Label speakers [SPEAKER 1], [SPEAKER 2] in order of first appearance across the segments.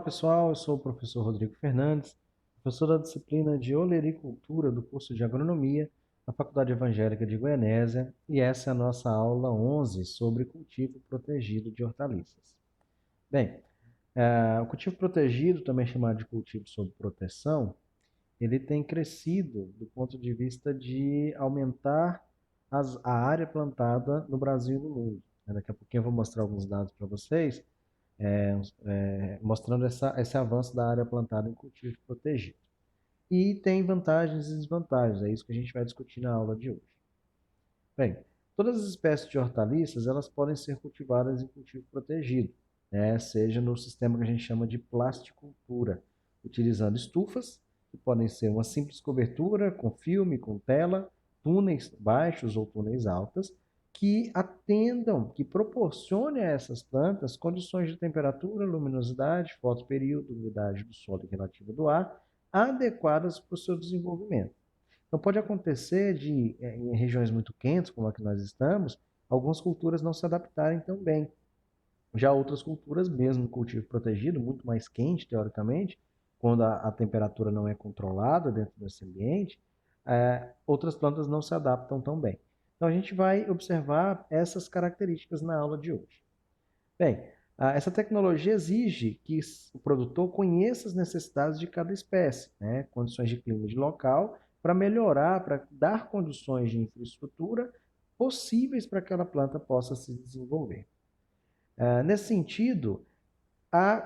[SPEAKER 1] pessoal, eu sou o professor Rodrigo Fernandes, professor da disciplina de Olericultura do curso de Agronomia da Faculdade Evangélica de Goianésia, e essa é a nossa aula 11 sobre cultivo protegido de hortaliças. Bem, o cultivo protegido, também chamado de cultivo sob proteção, ele tem crescido do ponto de vista de aumentar a área plantada no Brasil e no mundo. Daqui a pouquinho eu vou mostrar alguns dados para vocês, mostrando esse avanço da área plantada em cultivo protegido. E tem vantagens e desvantagens, é isso que a gente vai discutir na aula de hoje. Bem, todas as espécies de hortaliças, elas podem ser cultivadas em cultivo protegido, né? Seja no sistema que a gente chama de plasticultura, utilizando estufas, que podem ser uma simples cobertura com filme, com tela, túneis baixos ou túneis altas, que atendam, que proporcionem a essas plantas condições de temperatura, luminosidade, fotoperíodo, umidade do solo e relativa do ar, adequadas para o seu desenvolvimento. Então, pode acontecer de, em regiões muito quentes, como a que nós estamos, algumas culturas não se adaptarem tão bem. Já outras culturas, mesmo no cultivo protegido, muito mais quente, teoricamente, quando a temperatura não é controlada dentro desse ambiente, outras plantas não se adaptam tão bem. Então, a gente vai observar essas características na aula de hoje. Bem, essa tecnologia exige que o produtor conheça as necessidades de cada espécie, né? Condições de clima de local, para melhorar, para dar condições de infraestrutura possíveis para que aquela planta possa se desenvolver. Nesse sentido,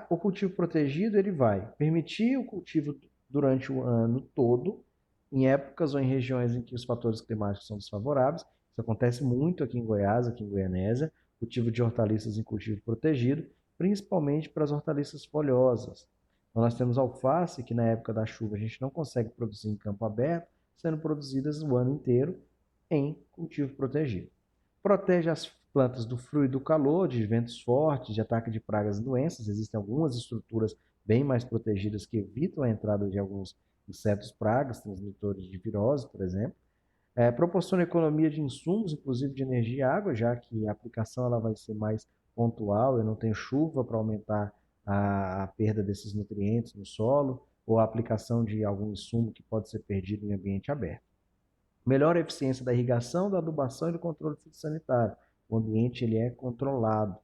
[SPEAKER 1] o cultivo protegido ele vai permitir o cultivo durante o ano todo, em épocas ou em regiões em que os fatores climáticos são desfavoráveis. Isso acontece muito aqui em Goiás, aqui em Goianésia, cultivo de hortaliças em cultivo protegido, principalmente para as hortaliças folhosas. Então, nós temos alface, que na época da chuva a gente não consegue produzir em campo aberto, sendo produzidas o ano inteiro em cultivo protegido. Protege as plantas do frio e do calor, de ventos fortes, de ataque de pragas e doenças. Existem algumas estruturas bem mais protegidas que evitam a entrada de alguns insetos pragas, transmitores de virose, por exemplo. Proporciona economia de insumos, inclusive de energia e água, já que a aplicação ela vai ser mais pontual, eu não tenho chuva para aumentar a perda desses nutrientes no solo, ou a aplicação de algum insumo que pode ser perdido em ambiente aberto. Melhora a eficiência da irrigação, da adubação e do controle fitossanitário. O ambiente ele é controlado.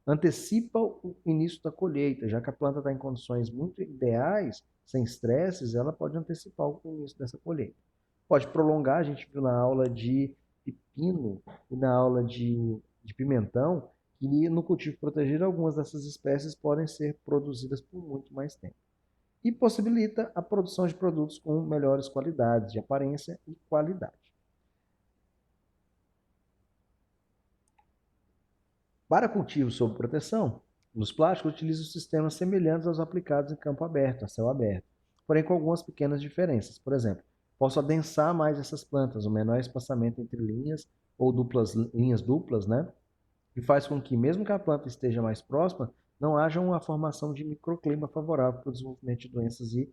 [SPEAKER 1] Antecipa o início da colheita, já que a planta está em condições muito ideais, sem estresses, ela pode antecipar o início dessa colheita. Pode prolongar, a gente viu na aula de pepino e na aula de pimentão, que no cultivo protegido algumas dessas espécies podem ser produzidas por muito mais tempo. E possibilita a produção de produtos com melhores qualidades de aparência e qualidade. Para cultivos sob proteção, nos plásticos utiliza sistemas semelhantes aos aplicados em campo aberto, a céu aberto, porém com algumas pequenas diferenças. Por exemplo, posso adensar mais essas plantas, o menor espaçamento entre linhas ou linhas duplas, né? Que faz com que, mesmo que a planta esteja mais próxima, não haja uma formação de microclima favorável para o desenvolvimento de doenças e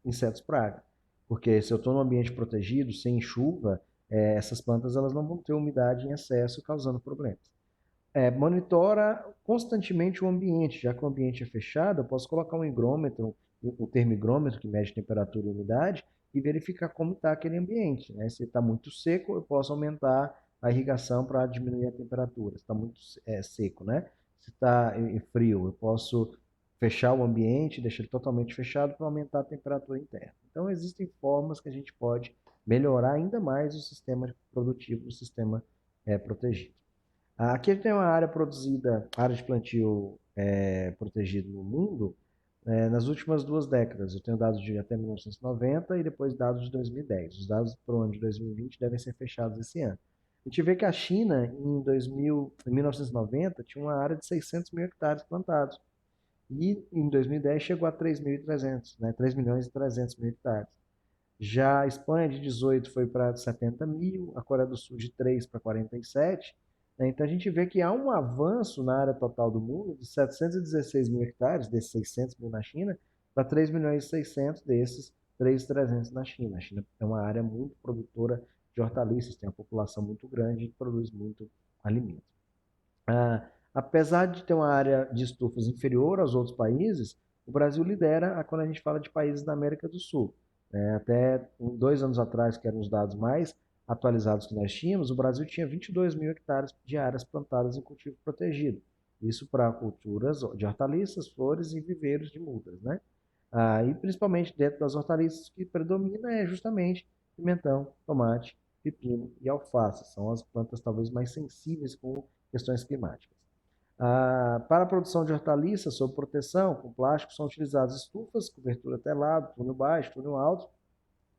[SPEAKER 1] insetos praga. Porque se eu estou num ambiente protegido, sem chuva, essas plantas elas não vão ter umidade em excesso, causando problemas. Monitora constantemente o ambiente, já que o ambiente é fechado, eu posso colocar um higrômetro, um termigrômetro que mede temperatura e umidade e verificar como está aquele ambiente, né? Se está muito seco, eu posso aumentar a irrigação para diminuir a temperatura. Se está muito seco, né? Se está frio, eu posso fechar o ambiente, deixar ele totalmente fechado para aumentar a temperatura interna. Então, existem formas que a gente pode melhorar ainda mais o sistema produtivo, o sistema protegido. Aqui tem uma área produzida, área de plantio protegido no mundo, nas últimas 2 décadas. Eu tenho dados de até 1990 e depois dados de 2010. Os dados para o ano de 2020 devem ser fechados esse ano. A gente vê que a China, em 1990, tinha uma área de 600 mil hectares plantados. E em 2010 chegou a 3.300, né? 3 milhões e 300 mil hectares. Já a Espanha de 18 foi para 70 mil, a Coreia do Sul de 3 para 47. Né? Então a gente vê que há um avanço na área total do mundo de 716 mil hectares, desses 600 mil na China, para 3 milhões e 600 desses 3.300 na China. A China é uma área muito produtora de hortaliças, tem uma população muito grande e produz muito alimento. Apesar de ter uma área de estufas inferior aos outros países, o Brasil lidera quando a gente fala de países da América do Sul. Até 2 anos atrás, que eram os dados mais atualizados que nós tínhamos, o Brasil tinha 22 mil hectares de áreas plantadas em cultivo protegido. Isso para culturas de hortaliças, flores e viveiros de mudas, né? E principalmente dentro das hortaliças, o que predomina é justamente pimentão, tomate, pepino e alface. São as plantas talvez mais sensíveis com questões climáticas. Para a produção de hortaliças sob proteção, com plástico, são utilizadas estufas, cobertura telado, túnel baixo, túnel alto,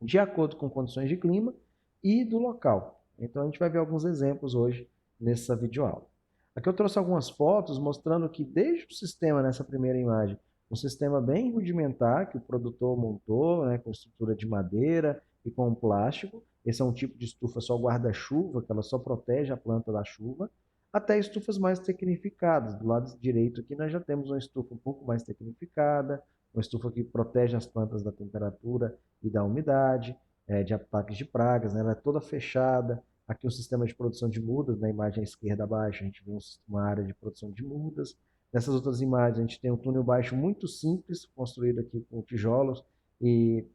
[SPEAKER 1] de acordo com condições de clima e do local. Então a gente vai ver alguns exemplos hoje nessa videoaula. Aqui eu trouxe algumas fotos mostrando que desde o sistema, nessa primeira imagem, um sistema bem rudimentar que o produtor montou, né, com estrutura de madeira e com plástico. Esse é um tipo de estufa só guarda-chuva, que ela só protege a planta da chuva, até estufas mais tecnificadas. Do lado direito aqui nós já temos uma estufa um pouco mais tecnificada, uma estufa que protege as plantas da temperatura e da umidade, de ataques de pragas, né? Ela é toda fechada. Aqui um sistema de produção de mudas, na imagem à esquerda abaixo, a gente vê uma área de produção de mudas. Nessas outras imagens, a gente tem um túnel baixo muito simples, construído aqui com tijolos e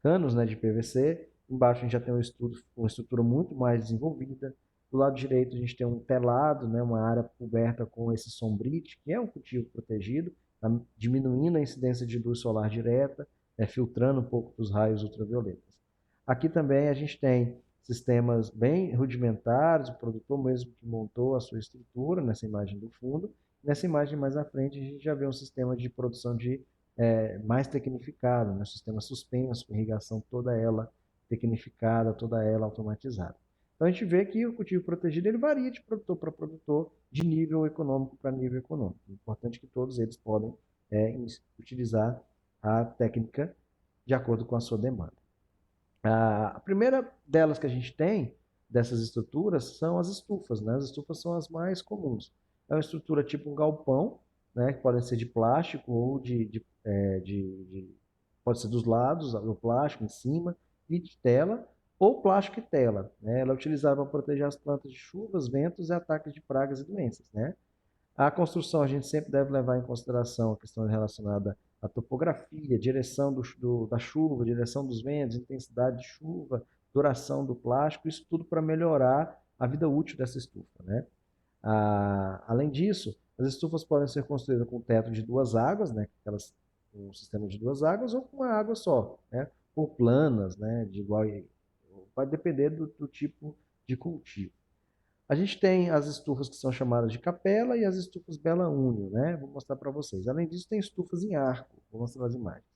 [SPEAKER 1] canos, né, de PVC. Embaixo a gente já tem uma estrutura muito mais desenvolvida. Do lado direito a gente tem um telado, né, uma área coberta com esse sombrite, que é um cultivo protegido, tá diminuindo a incidência de luz solar direta, filtrando um pouco dos raios ultravioletas. Aqui também a gente tem sistemas bem rudimentares, o produtor mesmo que montou a sua estrutura nessa imagem do fundo. Nessa imagem mais à frente a gente já vê um sistema de produção mais tecnificado, né? Sistema suspenso, com irrigação toda ela tecnificada, toda ela automatizada. Então a gente vê que o cultivo protegido ele varia de produtor para produtor, de nível econômico para nível econômico. É importante que todos eles podem utilizar a técnica de acordo com a sua demanda. A primeira delas que a gente tem, dessas estruturas, são as estufas, né? As estufas são as mais comuns. É uma estrutura tipo um galpão, né? Que podem ser de plástico ou pode ser dos lados, o plástico em cima, e de tela, ou plástico e tela, né? Ela é utilizada para proteger as plantas de chuvas, ventos e ataques de pragas e doenças, né? A construção, a gente sempre deve levar em consideração a questão relacionada à topografia, direção da chuva, direção dos ventos, intensidade de chuva, duração do plástico, isso tudo para melhorar a vida útil dessa estufa, né? Além disso, as estufas podem ser construídas com teto de 2 águas, né? Um sistema de 2 águas, ou com uma água só, né? Ou planas, né? Vai depender do tipo de cultivo. A gente tem as estufas que são chamadas de capela e as estufas Bela Unio, né? Vou mostrar para vocês. Além disso, tem estufas em arco. Vou mostrar as imagens.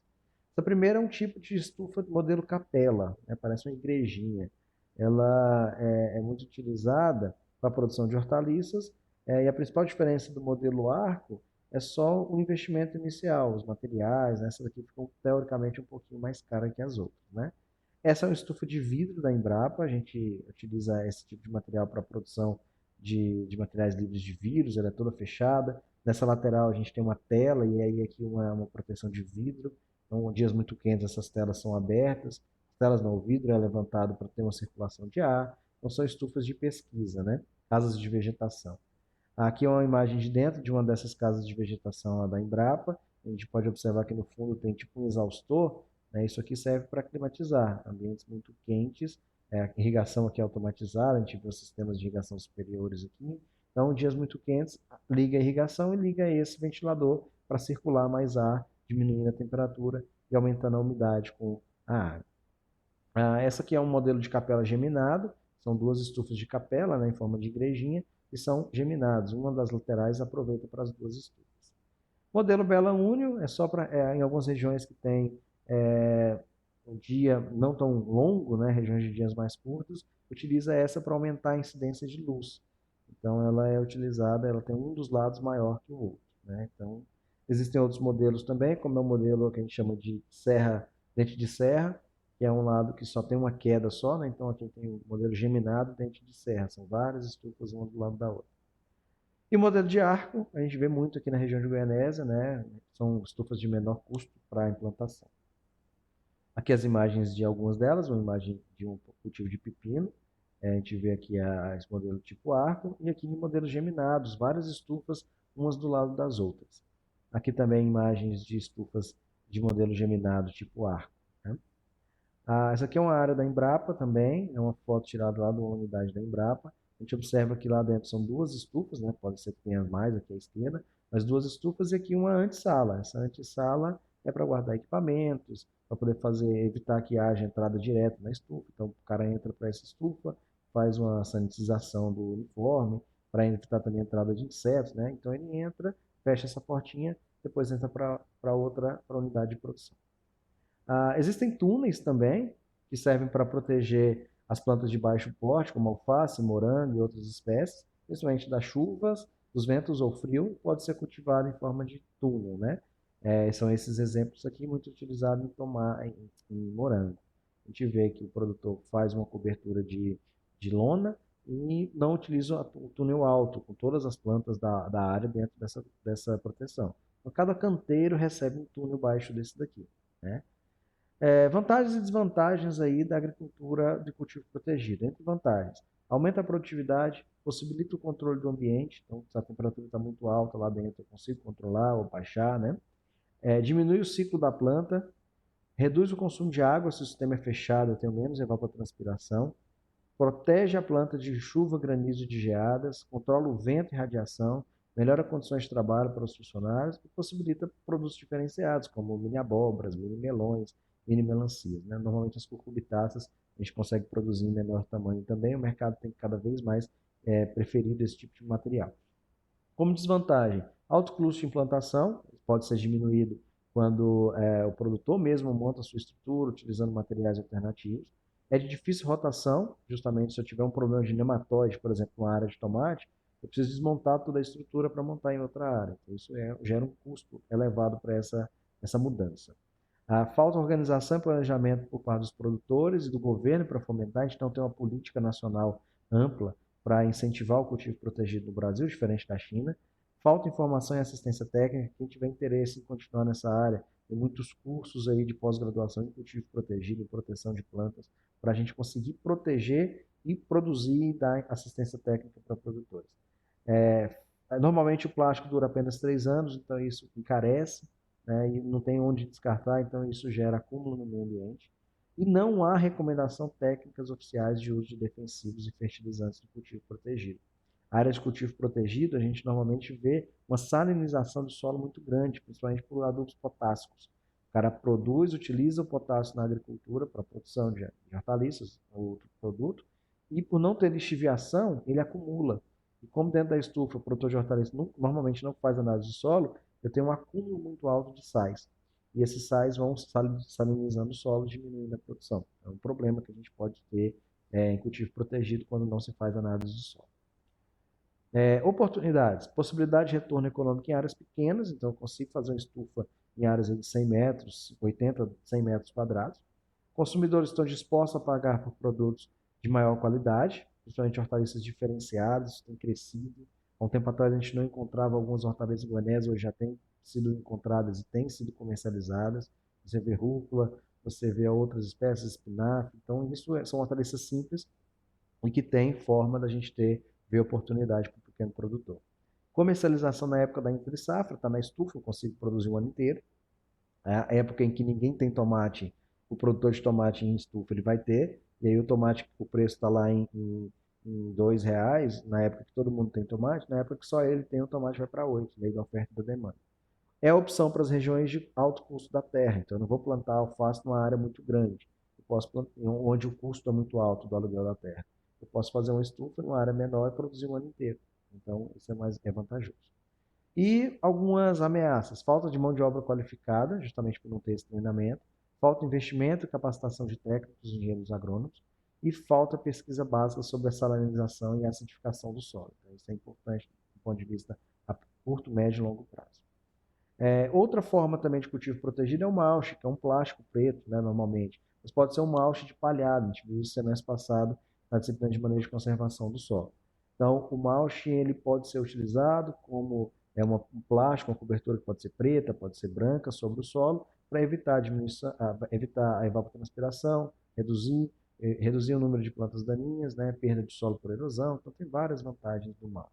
[SPEAKER 1] Essa primeira é um tipo de estufa modelo capela, né? Parece uma igrejinha. Ela é muito utilizada para a produção de hortaliças, e a principal diferença do modelo arco é só o investimento inicial, os materiais, né? Essas aqui ficam teoricamente um pouquinho mais caras que as outras, né? Essa é uma estufa de vidro da Embrapa. A gente utiliza esse tipo de material para a produção de materiais livres de vírus. Ela é toda fechada. Nessa lateral a gente tem uma tela e aí aqui uma proteção de vidro. Então, em dias muito quentes, essas telas são abertas. As telas não, o vidro é levantado para ter uma circulação de ar. Então, são estufas de pesquisa, né? Casas de vegetação. Aqui é uma imagem de dentro de uma dessas casas de vegetação lá da Embrapa. A gente pode observar que no fundo tem tipo um exaustor, né? Isso aqui serve para climatizar ambientes muito quentes. A irrigação aqui é automatizada, a gente vê os sistemas de irrigação superiores aqui. Então, dias muito quentes, liga a irrigação e liga esse ventilador para circular mais ar, diminuindo a temperatura e aumentando a umidade com a água. Essa aqui é um modelo de capela geminado. São 2 estufas de capela, né, em forma de igrejinha, e são geminados. Uma das laterais aproveita para as 2 estufas. Modelo Bela Unio é só para em algumas regiões que tem um dia não tão longo, né, regiões de dias mais curtos, utiliza essa para aumentar a incidência de luz. Então ela é utilizada, ela tem um dos lados maior que o outro, né? Então existem outros modelos também, como é o modelo que a gente chama de dente de serra, que é um lado que só tem uma queda só, né? Então aqui tem o modelo geminado dente de serra, são várias estufas uma do lado da outra. E o modelo de arco, a gente vê muito aqui na região de Goianésia, né? São estufas de menor custo para a implantação. Aqui as imagens de algumas delas, uma imagem de um cultivo de pepino. A gente vê aqui esse modelo tipo arco, e aqui em modelos geminados, várias estufas, umas do lado das outras. Aqui também imagens de estufas de modelo geminado tipo arco, né? Essa aqui é uma área da Embrapa também, é uma foto tirada lá de uma unidade da Embrapa. A gente observa que lá dentro são duas estufas, né? Pode ser que tenha mais aqui à esquerda, mas duas estufas e aqui uma antessala. Essa antessala é para guardar equipamentos, para poder evitar que haja entrada direta na estufa. Então o cara entra para essa estufa, faz uma sanitização do uniforme, para evitar também a entrada de insetos, né? Então ele entra, fecha essa portinha, depois entra para outra, para a unidade de produção. Existem túneis também, que servem para proteger as plantas de baixo porte, como alface, morango e outras espécies, principalmente das chuvas, dos ventos ou frio, pode ser cultivado em forma de túnel, né? São esses exemplos aqui muito utilizados em morango. A gente vê que o produtor faz uma cobertura de lona e não utiliza o túnel alto, com todas as plantas da área dentro dessa proteção. Então, cada canteiro recebe um túnel baixo desse daqui, né? Vantagens e desvantagens aí da agricultura de cultivo protegido. Entre vantagens, aumenta a produtividade, possibilita o controle do ambiente, então se a temperatura está muito alta lá dentro, eu consigo controlar ou baixar, né? Diminui o ciclo da planta, reduz o consumo de água, se o sistema é fechado, eu tenho menos evapotranspiração, protege a planta de chuva, granizo e de geadas, controla o vento e radiação, melhora condições de trabalho para os funcionários e possibilita produtos diferenciados, como mini abóboras, mini melões, mini melancias, né? Normalmente as cucurbitáceas a gente consegue produzir em menor tamanho também, o mercado tem cada vez mais preferido esse tipo de material. Como desvantagem, alto custo de implantação, pode ser diminuído quando o produtor mesmo monta a sua estrutura utilizando materiais alternativos. É de difícil rotação, justamente se eu tiver um problema de nematóide, por exemplo, na área de tomate, eu preciso desmontar toda a estrutura para montar em outra área. Então, isso gera um custo elevado para essa mudança. A falta de organização e planejamento por parte dos produtores e do governo para fomentar, a gente não tem uma política nacional ampla para incentivar o cultivo protegido no Brasil, diferente da China. Falta informação e assistência técnica. Quem tiver interesse em continuar nessa área, tem muitos cursos aí de pós-graduação em cultivo protegido, em proteção de plantas, para a gente conseguir proteger e produzir e dar assistência técnica para produtores. Normalmente o plástico dura apenas 3 anos, então isso encarece, né, e não tem onde descartar, então isso gera acúmulo no meio ambiente. E não há recomendação técnicas oficiais de uso de defensivos e fertilizantes de cultivo protegido. A área de cultivo protegido, a gente normalmente vê uma salinização do solo muito grande, principalmente por adubos potássicos. O cara produz, utiliza o potássio na agricultura para a produção de hortaliças ou outro produto, e por não ter lixiviação, ele acumula. E como dentro da estufa o produtor de hortaliças normalmente não faz análise de solo, eu tenho um acúmulo muito alto de sais. E esses sais vão salinizando o solo, diminuindo a produção. É um problema que a gente pode ter em cultivo protegido quando não se faz análise de solo. Oportunidades. Possibilidade de retorno econômico em áreas pequenas, então eu consigo fazer uma estufa em áreas de 100 metros, 80, 100 metros quadrados. Consumidores estão dispostos a pagar por produtos de maior qualidade, principalmente hortaliças diferenciadas, têm crescido. Há um tempo atrás a gente não encontrava algumas hortaliças goianesas, hoje já têm sido encontradas e têm sido comercializadas. Você vê rúcula, você vê outras espécies, espinafre. Então, isso são hortaliças simples e que tem forma da gente ver oportunidade para o pequeno produtor. Comercialização na época da entre-safra, está na estufa, eu consigo produzir o ano inteiro. A época em que ninguém tem tomate, o produtor de tomate em estufa ele vai ter, e aí o tomate, o preço está lá em R$ 2, na época que todo mundo tem tomate, na época que só ele tem, o tomate vai para 8, lei da oferta e da demanda. É a opção para as regiões de alto custo da terra, então eu não vou plantar alface numa área muito grande, eu posso plantar, onde o custo é muito alto do aluguel da terra. Eu posso fazer uma estufa numa área menor e produzir o ano inteiro. Então, isso é vantajoso. E algumas ameaças: falta de mão de obra qualificada, justamente por não ter esse treinamento, falta de investimento e capacitação de técnicos e engenheiros agrônomos, e falta pesquisa básica sobre a salinização e acidificação do solo. Então, isso é importante do ponto de vista a curto, médio e longo prazo. Outra forma também de cultivo protegido é o mulch, que é um plástico preto, né, normalmente. Mas pode ser um mulch de palhado, a gente viu isso semestre passado na disciplina de manejo de conservação do solo. Então, o mulch ele pode ser utilizado como um plástico, uma cobertura que pode ser preta, pode ser branca sobre o solo, para evitar a evapotranspiração, reduzir o número de plantas daninhas, né, perda de solo por erosão. Então, tem várias vantagens do mulch.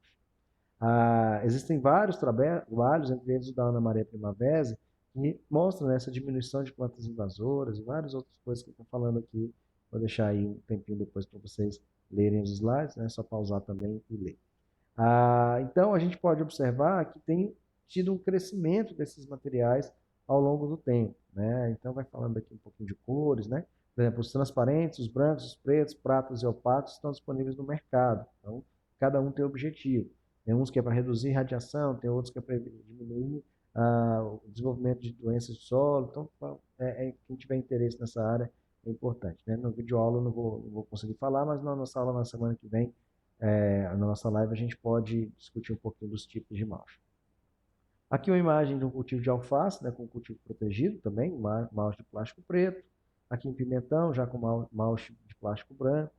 [SPEAKER 1] Existem vários trabalhos, entre eles o da Ana Maria Primavera, que mostram, né, essa diminuição de plantas invasoras e várias outras coisas que eu estou falando aqui. Vou deixar aí um tempinho depois para vocês lerem os slides, né? Só pausar também e ler. Então, a gente pode observar que tem tido um crescimento desses materiais ao longo do tempo, né? Então, vai falando aqui um pouquinho de cores, né? Por exemplo, os transparentes, os brancos, os pretos, pratas e opacos estão disponíveis no mercado. Então, cada um tem objetivo. Tem uns que é para reduzir radiação, tem outros que é para diminuir o desenvolvimento de doenças de solo. Então, quem tiver interesse nessa área é importante, né? No vídeo aula eu não vou conseguir falar, mas na nossa aula na semana que vem, na nossa live, a gente pode discutir um pouquinho dos tipos de mulch. Aqui uma imagem de um cultivo de alface, né, com cultivo protegido também, mulch de plástico preto. Aqui em pimentão, já com mulch de plástico branco.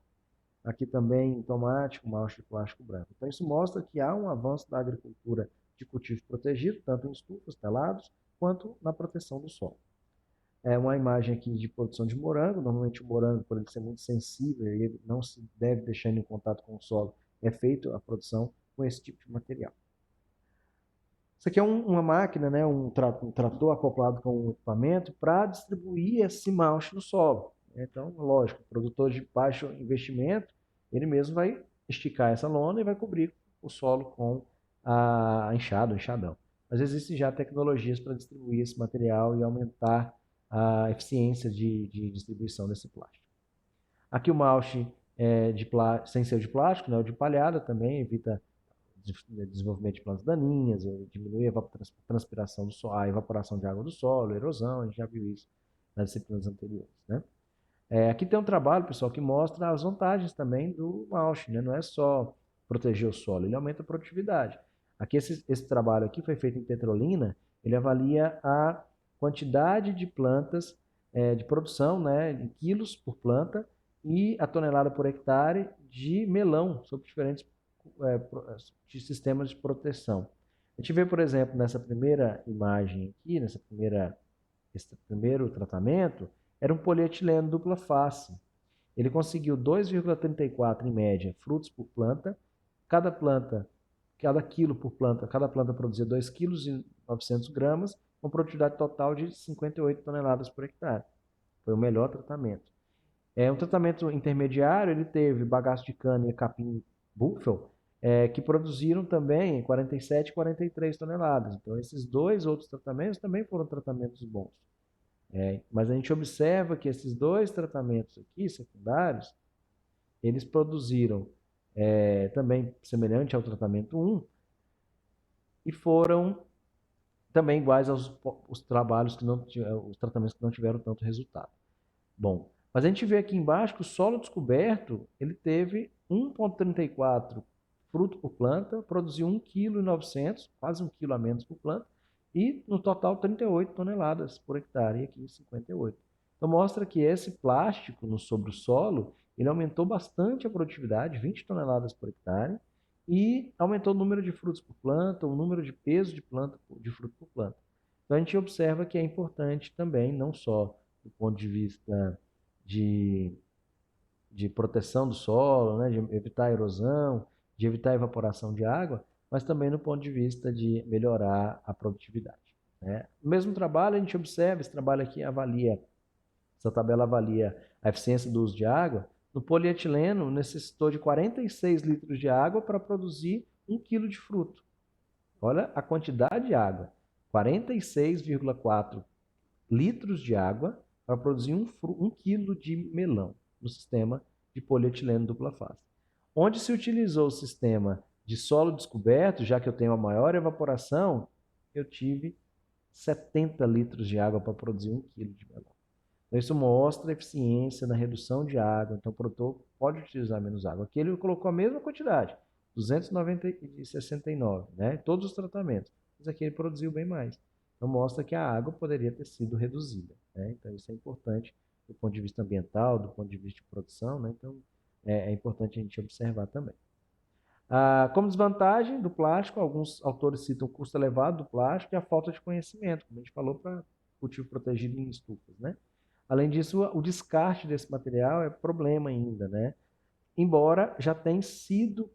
[SPEAKER 1] Aqui também em tomate, com mulch de plástico branco. Então isso mostra que há um avanço da agricultura de cultivo protegido, tanto em estufas, telados, quanto na proteção do solo. É uma imagem aqui de produção de morango. Normalmente o morango, por ele ser muito sensível, ele não se deve deixar em contato com o solo. É feito a produção com esse tipo de material. Isso aqui é uma máquina, né, um trator acoplado com um equipamento para distribuir esse mulch no solo. Então, lógico, o produtor de baixo investimento, ele mesmo vai esticar essa lona e vai cobrir o solo com a enxadão. Mas existem já tecnologias para distribuir esse material e aumentar a eficiência de distribuição desse plástico. Aqui o mulch sem ser de plástico, né, o de palhada também evita desenvolvimento de plantas daninhas, diminui a transpiração do solo, a evaporação de água do solo, erosão, a gente já viu isso nas disciplinas anteriores, né? Aqui tem um trabalho, pessoal, que mostra as vantagens também do mulch, né? Não é só proteger o solo, ele aumenta a produtividade. Aqui esse trabalho aqui foi feito em Petrolina, ele avalia a quantidade de plantas de produção, né, em quilos por planta e a tonelada por hectare de melão sob diferentes de sistemas de proteção. A gente vê, por exemplo, nessa primeira imagem aqui, esse primeiro tratamento, era um polietileno dupla face. Ele conseguiu 2,34 em média frutos por planta. Cada quilo por planta, cada planta produzia 2,9 kg, com produtividade total de 58 toneladas por hectare. Foi o melhor tratamento. Um tratamento intermediário, ele teve bagaço de cana e capim buffel, que produziram também 47 e 43 toneladas. Então, esses dois outros tratamentos também foram tratamentos bons. Mas a gente observa que esses dois tratamentos aqui, secundários, eles produziram também semelhante ao tratamento 1 e foram também iguais aos trabalhos os tratamentos que não tiveram tanto resultado. Bom, mas a gente vê aqui embaixo que o solo descoberto, ele teve 1,34 fruto por planta, produziu 1,9 kg, quase 1 kg a menos por planta, e no total 38 toneladas por hectare, e aqui 58. Então mostra que esse plástico sobre o solo, ele aumentou bastante a produtividade, 20 toneladas por hectare, e aumentou o número de frutos por planta, o número de peso de fruto por planta. Então a gente observa que é importante também, não só do ponto de vista de proteção do solo, né, de evitar a erosão, de evitar a evaporação de água, mas também no ponto de vista de melhorar a produtividade, né? No mesmo trabalho, a gente observa, esse trabalho aqui essa tabela avalia a eficiência do uso de água. No polietileno, necessitou de 46 litros de água para produzir 1 kg de fruto. Olha a quantidade de água, 46,4 litros de água para produzir 1 quilo de melão no sistema de polietileno dupla face. Onde se utilizou o sistema de solo descoberto, já que eu tenho a maior evaporação, eu tive 70 litros de água para produzir 1 quilo de melão. Então, isso mostra a eficiência na redução de água. Então, o produtor pode utilizar menos água. Aqui ele colocou a mesma quantidade, 269, né? Todos os tratamentos. Mas aqui ele produziu bem mais. Então, mostra que a água poderia ter sido reduzida, né? Então, isso é importante do ponto de vista ambiental, do ponto de vista de produção, né? Então, é importante a gente observar também. Como desvantagem do plástico, alguns autores citam o custo elevado do plástico e a falta de conhecimento, como a gente falou, para cultivo protegido em estufas, né? Além disso, o descarte desse material é problema ainda, né? Embora já tenha sido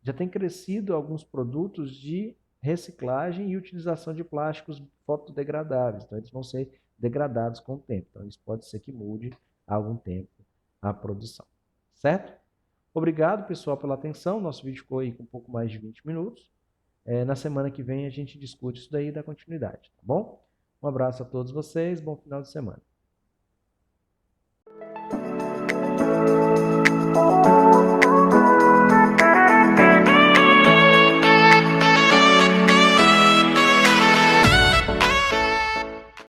[SPEAKER 1] já tem crescido alguns produtos de reciclagem e utilização de plásticos fotodegradáveis. Então, eles vão ser degradados com o tempo. Então, isso pode ser que mude há algum tempo a produção. Certo? Obrigado, pessoal, pela atenção. Nosso vídeo ficou aí com um pouco mais de 20 minutos. Na semana que vem a gente discute isso daí e dá continuidade, tá bom? Um abraço a todos vocês, bom final de semana.